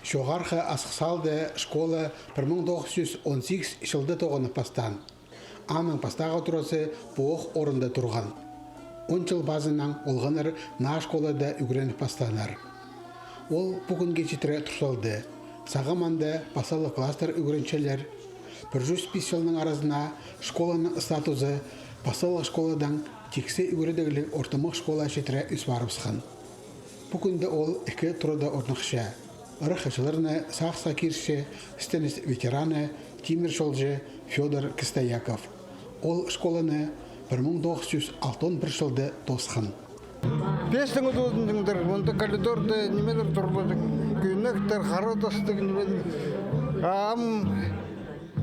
Шоғарғы асықсалды школа 1918 жылды тоғыны пастан. Аның пастаға тұрасы боқ орында тұрған. 10 жыл базынан олғаныр на школада үгірені пастанар. Ол бүгінге жетірі тұрсалды. Сағаманды пасалы кластер үгіреншелер. 105 жылының арасына школаның статузы пасалы школадан тексе үгіредігілі ортамық школа жетірі үс барымсқан. Бүгінді ол 2 тұрыда орнықша. Рахачыларны сақса кирші, стенес ветераны Тимир Шолжы Федор Кистаяков. Ол школаны 1961 жылды тосқан. Пестің ұдудыңдыр, онда коридорды немелер тұрладық, күйінектер, қаратастық немелер.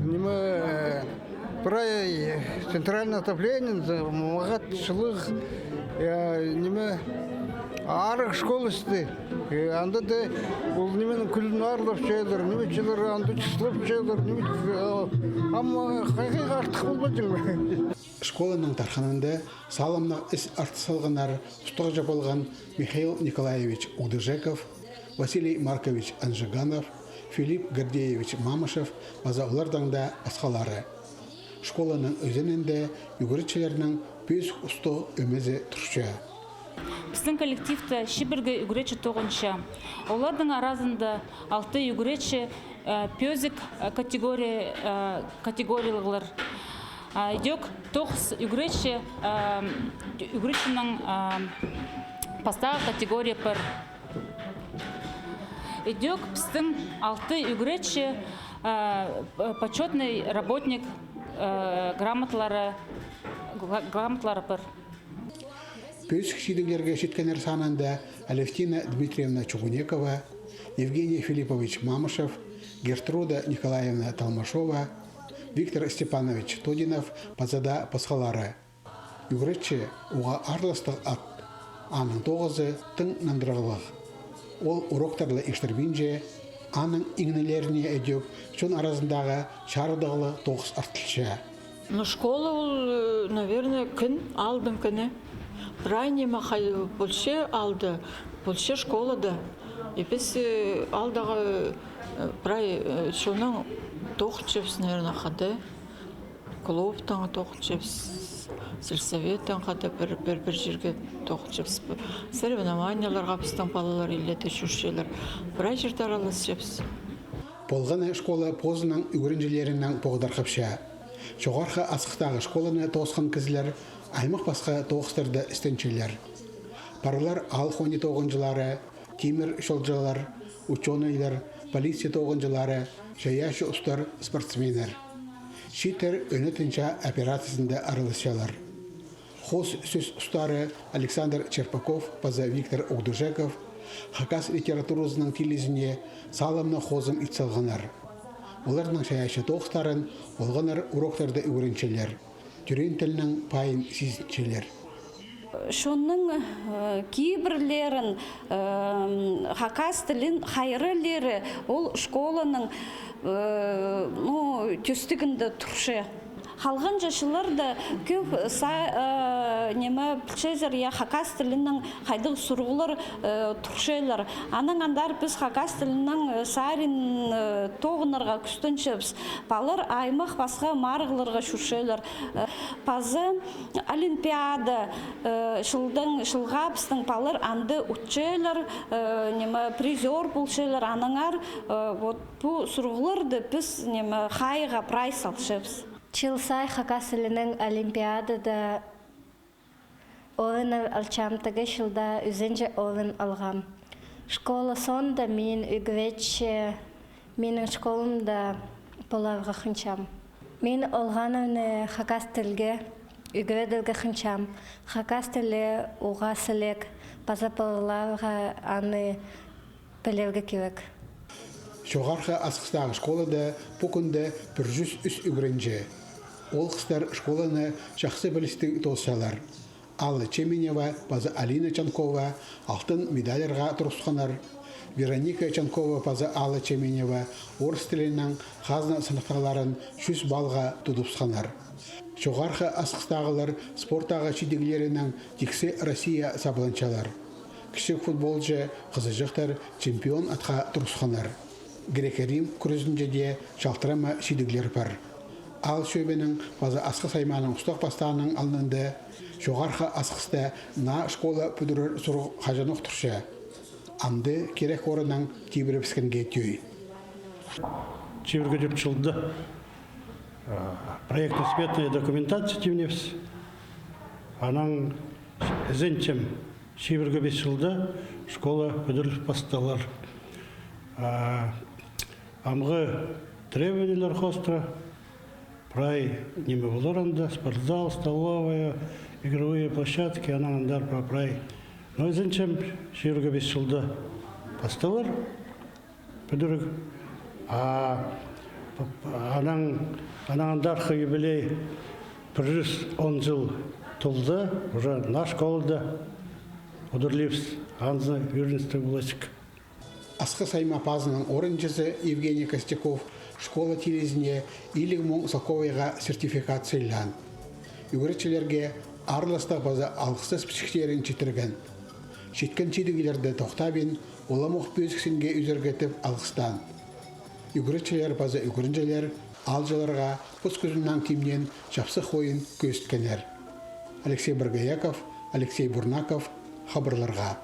Неме бірай центральное отопление, мағат шылық, неме арық школысты. Анда да ол неменің күлін арлап жайлар, немечелер анда чыслап жайлар, амма қайғайға артық болмадың. Школаның тарханында салымнақ іс арты салғанар ұстық жапылған Михаил Николаевич Удыжеков, Василий Маркович Анжиганов, Филипп Гордеевич Мамышев базаулардан да асқалары. Школаның өзенінде үгіретшілерінің бес ұсты өмезі тұршы. Біздің коллективті шибіргі үгіретші тоғынша. Олардың аразында 6 үгіретші пөзік категориялығылар. Идек 9 үгіретшінің пастағы категория пір. Идек біздің 6 үгіретші почетный работник грамотлары пір. Пөсік шидігерге жеткенер санында Алевтина Дмитриевна Чугунекова, Евгений Филиппович Мамышев, Гертруда Николаевна Талмашова, Виктор Степанович Тодинов пазада пасқалары. Үгіретші оға арластық ат, аның 9-ы тың нандырғылық. Ол уроктарлы иштірбінже, аның игнелеріне әдеп, шын аразындағы шарыдығылы 9 артылшы. Школа ол, наверное, күн алдың күні. Ранее махай больше алды, больше школада. И біз алдағы прай шоның тоқчепс, наверное, қады. Клубтан тоқчепс, сельсоветтан қады бір жерге тоқчепс. Соревнованияларға біздің балалар елеті жүршелер. Прай жерді аралас жепс. Болғаны школа позының үгірінжелерінің поғдар қапша. Жоғарғы асықтағы школаны тосқан кізілер аймақ басқа тоғыстырды істеншелер. Паралар Алхони тоғынжылары, Тимир Шолжалар, ученыйлар, полиция тоғынжылары, жаяшы ұстар спортсменер. Шитер өнетінші операциясында аралысшалар. Хос сөз ұстары Александр Черпаков, паза Виктор Удыжеков, Хакас литературасының телезіне салымны хозым итсалғанар. Олардың жаяшы тоғыстарын олғанар уроктарды үйреншелер. Түрен тілінің пайын сезінчелер. Шонның кейбірлерін, хакас тілін хайрылері ол школаның төстігінде тұршы. Қалған жашыларда көп білшезер хакас тілінің қайдық сұрғылар тұршайлар. Аның андар біз хакас тілінің сарин тоғынарға күстінші балар аймақ басқа марғыларға шүршайлар. Пазы олимпиада жылға біздің балар анды ұтшайлар, призер бұлшайлар. Аныңар бұл сұрғыларды біз қайға прай салшыбыз. Чилсай хакас тілінің олимпиадада ойын алчамтығы жылда үзінже ойын алғам. Школа сонда мен үгіветші менің школымда болавға қынчам. Мен олғанын хакас тілге үгіветілге қынчам. Хакас тілі уға сілек, база болавға аны білевге кевек. Жоғарғы асқыстағы школада бүкінді 103 үгірінже. Ол қыстар школаны жақсы білісті толсалар. Алла Чеменева, база Алина Чанкова алтын медалерға тұрысқанар. Вероника Чанкова, база Алла Чеменева орыс тілінің қазына сыныптағыларын 100 балға тұдыпсқанар. Жоғарғы асқыстағылар спорттағы шидегілерінің тексе Россия сабыланчалар. Кішік футболжы қызыжықтар чемпион атқа тұрысқанар. Грек-Рим күрізінде де шалтырама сидіглер бар. Ал шөбенің базы асқы сайманың ұстақ бастағының алынында жоғарғы асқыста на школа пүдірір сұру қажанық тұршы. Амды керек орынның тибірі піскенге түйі. Чивырга жүртшілді проектно-сметная документация тивневс. Анан зенчем чивырга бесшілді школа пүдір басталар. Амғы требованиялар хостра, прай неме болоранда, спортзал, столовая, игровые площадки, анандар прай. Но зенчем чивырга бесшілді басталар пүдірік. Анандархы юбилей 110 жыл толды, уже наш школада удырливс, анзы юринсті булачык. Асқы сайма пазының орынчысы Евгений Костяков школа телезіне илік мұң Салковайға сертификат сыйлан. Үгірітшілерге арласта база алғысыз пішіктерін четірген. Шеткен чедігілерді тоқтабен, оламық бөзіксінге үзіргетіп алғыстан. Үгірітшілер база үгірінжелер алжыларға бұз күзіннан кемнен жапсық ойын көсткенер. Алексей Баргаяков, Алексей Бурнаков, хабарларға.